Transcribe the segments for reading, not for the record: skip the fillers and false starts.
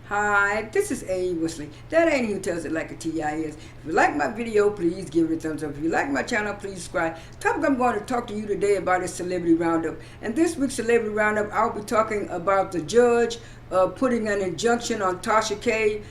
Hi, this is A. Wesley. That ain't who tells it like a TI is. If you like my video, please give it a thumbs up. If you like my channel, please subscribe. Topic I'm going to talk to you today about is Celebrity Roundup. And this week's Celebrity Roundup, I'll be talking about the judge putting an injunction on Tasha K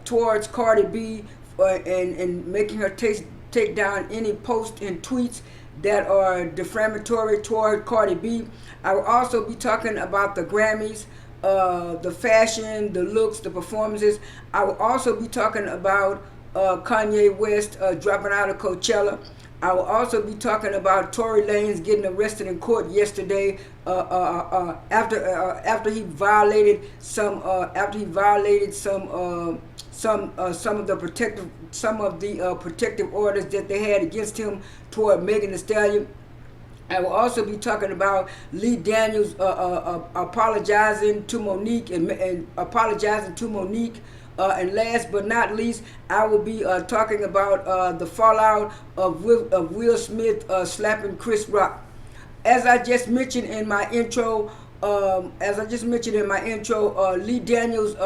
towards Cardi B and making her take down any posts and tweets that are defamatory toward Cardi B. I will also be talking about the Grammys, the fashion, the looks, the performances. I will also be talking about Kanye West dropping out of Coachella. I will also be talking about Tory Lanez getting arrested in court yesterday after he violated some protective orders that they had against him toward Megan Thee Stallion. I will also be talking about Lee Daniels apologizing to Monique and apologizing to Monique. And last but not least, I will be talking about the fallout of Will Smith slapping Chris Rock. As I just mentioned in my intro, Lee Daniels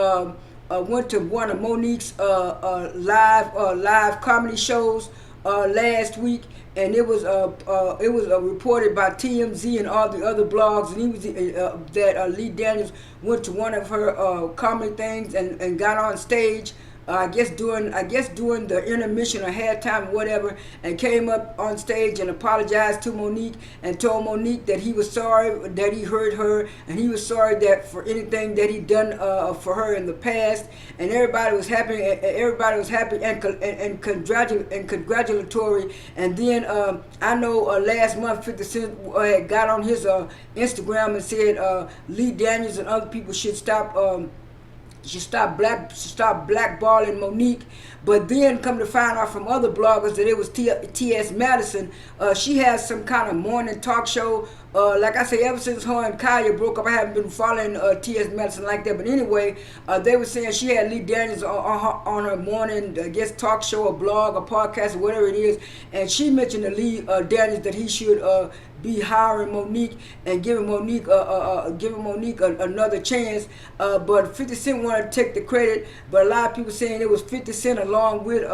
went to one of Monique's live comedy shows last week, and it was reported by TMZ and all the other blogs, and he was that Lee Daniels went to one of her comedy things and got on stage. I guess during the intermission or halftime or whatever, and came up on stage and apologized to Monique and told Monique that he was sorry that he hurt her, and he was sorry that for anything that he done for her in the past, and everybody was happy. And congratulatory. And then I know last month 50 Cent got on his Instagram and said Lee Daniels and other people should stop blackballing Monique. But then come to find out from other bloggers that it was T.S. Madison. She has some kind of morning talk show. Like I say, ever since her and Kaya broke up, I haven't been following T.S. Madison like that. But anyway, they were saying she had Lee Daniels on her morning, I guess, talk show, or blog, or podcast, or whatever it is. And she mentioned to Lee Daniels that he should be hiring Monique and giving Monique another chance. But 50 Cent wanted to take the credit, but a lot of people saying it was 50 Cent along with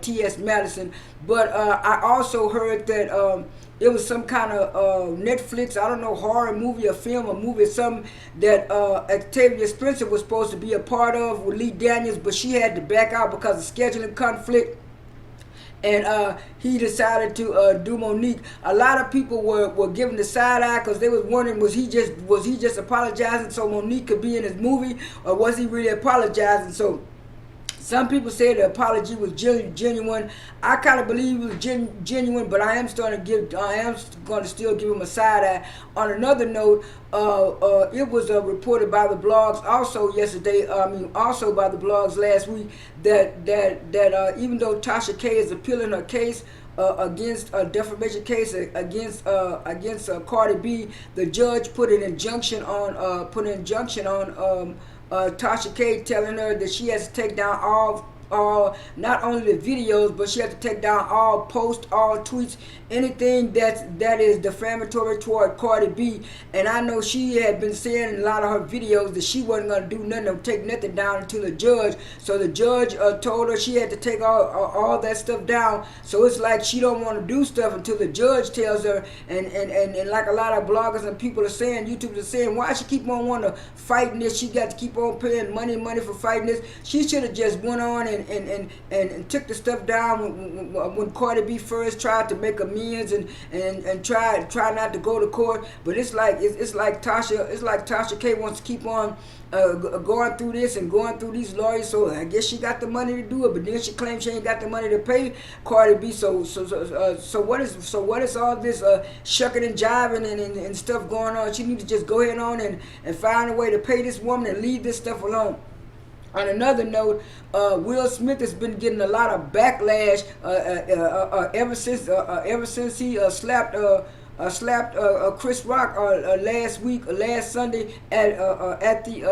T.S. Madison. But I also heard that it was some kind of Netflix, I don't know, horror movie, a film, a movie, something that Octavia Spencer was supposed to be a part of with Lee Daniels, but she had to back out because of scheduling conflict. And he decided to do Monique. A lot of people were giving the side eye because they was wondering, was he just apologizing so Monique could be in his movie, or was he really apologizing? So some people say the apology was genuine. I kind of believe it was genuine, but I am going to still give him a side eye. On another note, it was reported by the blogs also yesterday. Also by the blogs last week that even though Tasha K is appealing her case against a defamation case against Cardi B, the judge put an injunction on Tasha K, telling her that she has to take down all not only the videos, but she has to take down all posts, all tweets, anything that is defamatory toward Cardi B. And I know she had been saying in a lot of her videos that she wasn't going to do nothing or take nothing down until the judge. So the judge told her she had to take all that stuff down. So it's like she don't want to do stuff until the judge tells her. And like a lot of bloggers and people are saying, YouTubers are saying, why she keep on wanting to fight this? She got to keep on paying money for fighting this. She should have just went on and took the stuff down when Cardi B first tried to make amends and try not to go to court. But it's like Tasha K wants to keep on going through this and going through these lawyers. So I guess she got the money to do it, but then she claims she ain't got the money to pay Cardi B. So what is all this shucking and jiving and stuff going on? She needs to just go ahead on and find a way to pay this woman and leave this stuff alone. On another note, Will Smith has been getting a lot of backlash ever since he slapped slapped Chris Rock last Sunday at the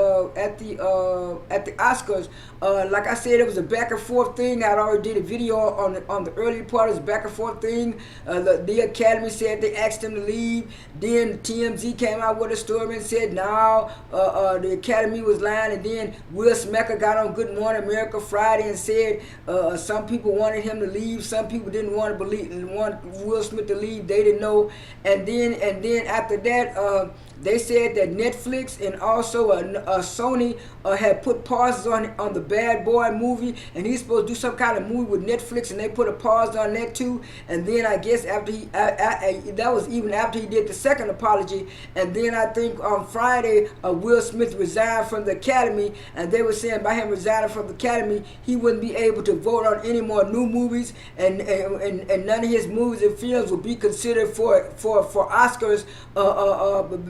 Oscars. Like I said, it was a back and forth thing. I already did a video on the early part of this back and forth thing. The Academy said they asked him to leave. Then TMZ came out with a story and said no, the Academy was lying. And then Will Smith got on Good Morning America Friday and said some people wanted him to leave, some people didn't want Will Smith to leave. They didn't know. And then after that, they said that Netflix and also Sony had put pauses on the Bad Boy movie, and he's supposed to do some kind of movie with Netflix, and they put a pause on that too. And then I guess after that was even after he did the second apology. And then I think on Friday, Will Smith resigned from the Academy, and they were saying by him resigning from the Academy, he wouldn't be able to vote on any more new movies, and none of his movies and films would be considered for Oscars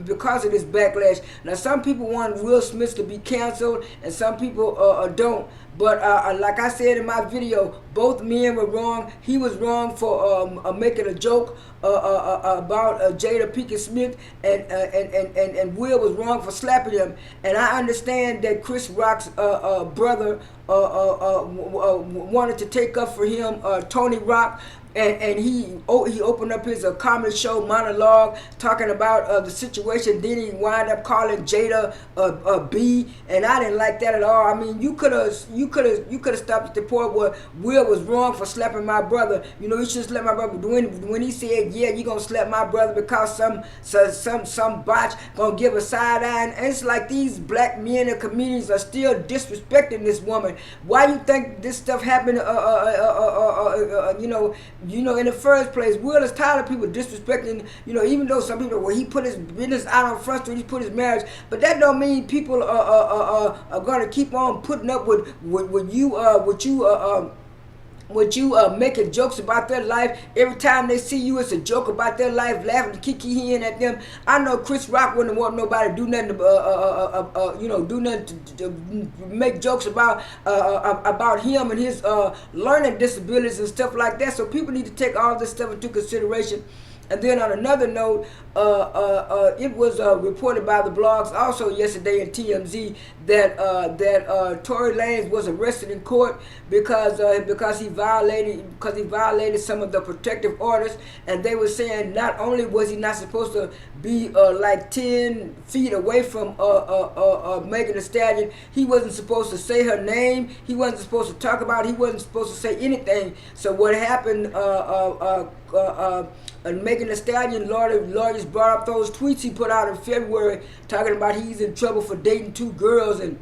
because of this backlash. Now, some people want Will Smith to be canceled, and some people don't. But like I said in my video, both men were wrong. He was wrong for making a joke about Jada Pinkett Smith, and Will was wrong for slapping him. And I understand that Chris Rock's brother wanted to take up for him Tony Rock. And he opened up his comedy show monologue talking about the situation. Then he wound up calling Jada B, and I didn't like that at all. I mean, you could have stopped at the point where Will was wrong for slapping my brother. You know, he should slap my brother. When he said, "Yeah, you gonna slap my brother because some botch gonna give a side eye," and it's like these black men and comedians are still disrespecting this woman. Why you think this stuff happened? You know, in the first place, Will is tired of people disrespecting, even though some people, he put his business out on Front Street, he put his marriage, but that don't mean people are going to keep on putting up with you making jokes about their life. Every time they see you, it's a joke about their life, laughing, kiki-hen at them. I know Chris Rock wouldn't want nobody to do nothing to make jokes about him and his learning disabilities and stuff like that. So people need to take all this stuff into consideration. And then on another note, it was reported by the blogs also yesterday in TMZ that Tory Lanez was arrested in court because he violated some of the protective orders, and they were saying not only was he not supposed to be like 10 feet away from Megan Thee Stallion, he wasn't supposed to say her name, he wasn't supposed to talk about it, he wasn't supposed to say anything. So what happened? Megan Thee Stallion lawyers brought up those tweets he put out in February talking about he's in trouble for dating 2 girls, and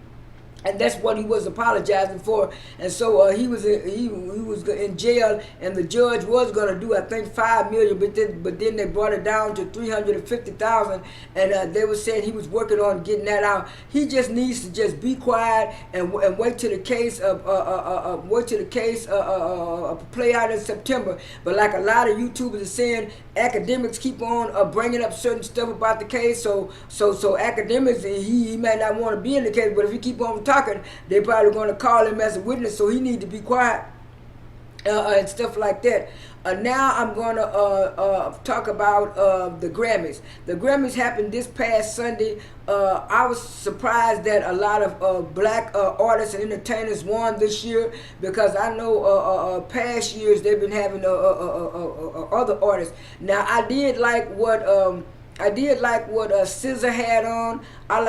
that's what he was apologizing for. And so he was in jail, and the judge was going to do, I think, $5 million, but then they brought it down to $350,000, and they were saying he was working on getting that out. He just needs to just be quiet and wait till the case play out in September. But like a lot of YouTubers are saying, academics keep on bringing up certain stuff about the case. So academics, he might not want to be in the case, but if he keep on talking, they're probably going to call him as a witness, so he need to be quiet and stuff like that. Now I'm going to talk about the Grammys. The Grammys happened this past Sunday. I was surprised that a lot of black artists and entertainers won this year, because I know past years they've been having other artists. Now I did like what SZA had on. I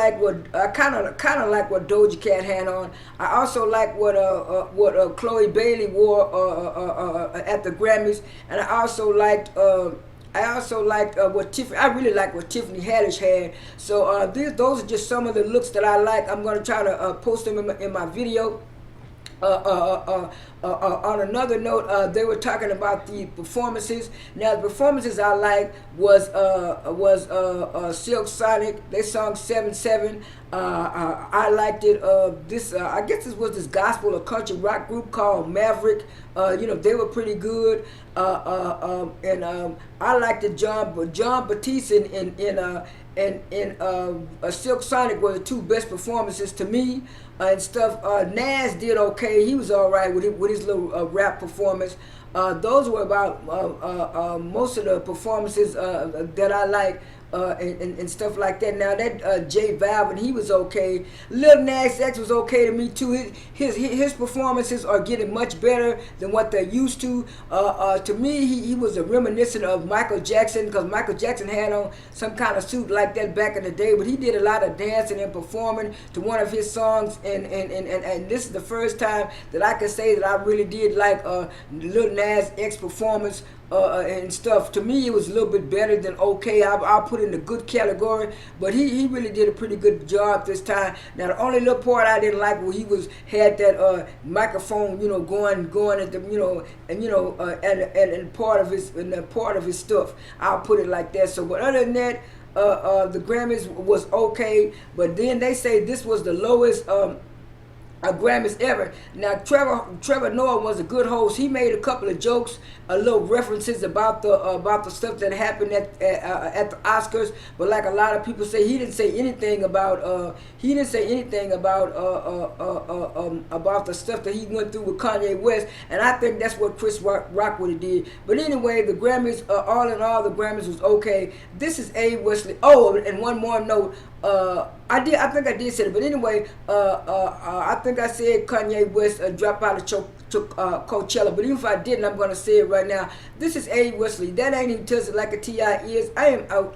kind of like what Doja Cat had on. I also like what Chloe Bailey wore at the Grammys, and I also liked what Tiffany. I really like what Tiffany Haddish had. So those are just some of the looks that I like. I'm gonna try to post them in my video. On another note, they were talking about the performances. Now, the performances I like was Silk Sonic. They sung 7-7. I liked it. I guess this was this gospel or country rock group called Maverick. They were pretty good. And I liked it. John Batiste and Silk Sonic were the 2 best performances to me. And stuff. Nas did okay. He was all right with his little rap performance. Those were about most of the performances that I like. And stuff like that. Now that J Balvin, he was okay. Lil Nas X was okay to me too. His performances are getting much better than what they're used to. To me, he was a reminiscent of Michael Jackson, because Michael Jackson had on some kind of suit like that back in the day. But he did a lot of dancing and performing to one of his songs. And this is the first time that I can say that I really did like Lil Nas X performance. And stuff. To me, it was a little bit better than okay. I'll put it in the good category, but he really did a pretty good job this time. Now, the only little part I didn't like where he had that microphone, going at the, and part of his stuff. I'll put it like that. So, but other than that, the Grammys was okay. But then they say this was the lowest. Grammys ever. Now Trevor Noah was a good host. He made a couple of jokes, little references about the stuff that happened at the Oscars. But like a lot of people say, he didn't say anything about about the stuff that he went through with Kanye West. And I think that's what Chris Rock would have did. But anyway, the Grammys, all in all, the Grammys was okay. This is A. Wesley. Oh, and one more note. I think I did say it, but anyway, I think I said Kanye West dropped out of Coachella, but even if I didn't, I'm going to say it right now. This is A. Wesley. That ain't even touch it like a T.I. is. I am out.